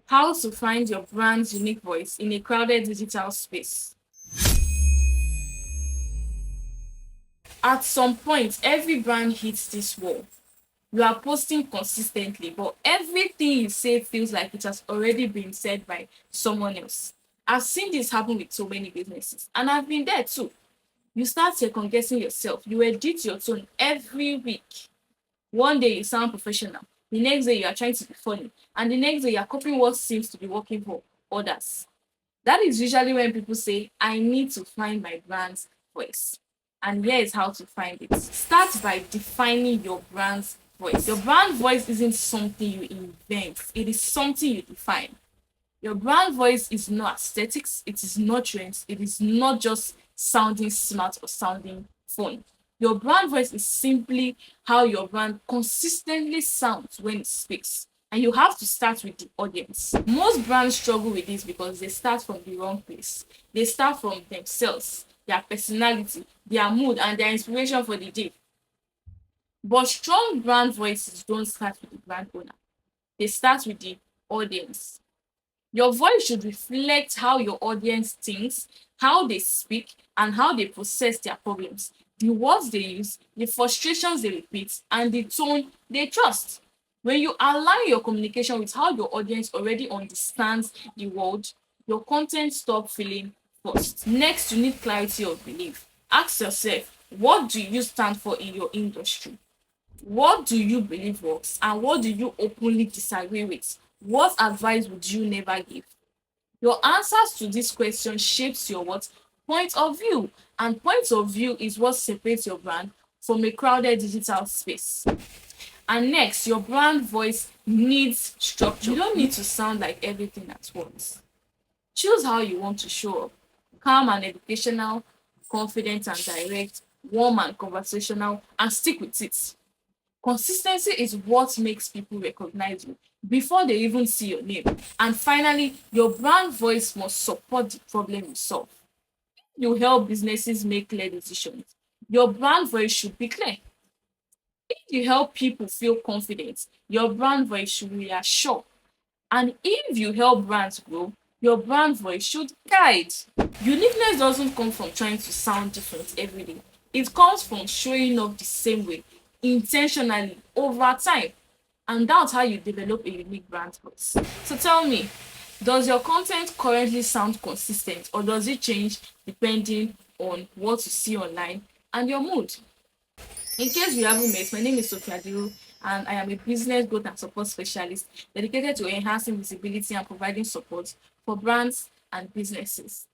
How to find your brand's unique voice in a crowded digital space. At some point, every brand hits this wall. You are posting consistently, but everything you say feels like it has already been said by someone else. I've seen this happen with so many businesses, and I've been there too. You start second guessing yourself. You edit your tone every week. One day you sound professional, the next day you are trying to be funny, and the next day you are copying what seems to be working for others. That is usually when people say, I need to find my brand's voice. And here is how to find it. Start by defining your brand's voice. Your brand voice isn't something you invent, it is something you define. Your brand voice is not aesthetics, it is not trends, it is not just sounding smart or sounding fun. Your brand voice is simply how your brand consistently sounds when it speaks. And you have to start with the audience. Most brands struggle with this because they start from the wrong place. They start from themselves, their personality, their mood, and their inspiration for the day. But strong brand voices don't start with the brand owner, they start with the audience. Your voice should reflect how your audience thinks, how they speak, and how they process their problems, the words they use, the frustrations they repeat, and the tone they trust. When you align your communication with how your audience already understands the world, your content stop feeling forced. Next, you need clarity of belief. Ask yourself, what do you stand for in your industry? What do you believe works and what do you openly disagree with? What advice would you never give? Your answers to this question shapes your what point of view, and point of view is what separates your brand from a crowded digital space. And next, your brand voice needs structure. You don't need to sound like everything at once. Choose how you want to show up: calm and educational, confident and direct, warm and conversational, and stick with it. Consistency is what makes people recognize you before they even see your name. And finally, your brand voice must support the problem you solve. You help businesses make clear decisions. Your brand voice should be clear. If you help people feel confident, your brand voice should reassure. And if you help brands grow, your brand voice should guide. Uniqueness doesn't come from trying to sound different every day. It comes from showing up the same way, intentionally, over time. And that's how you develop a unique brand voice. So tell me, does your content currently sound consistent or does it change depending on what you see online and your mood? In case we haven't met, my name is Sophia Duru, and I am a business growth and support specialist dedicated to enhancing visibility and providing support for brands and businesses.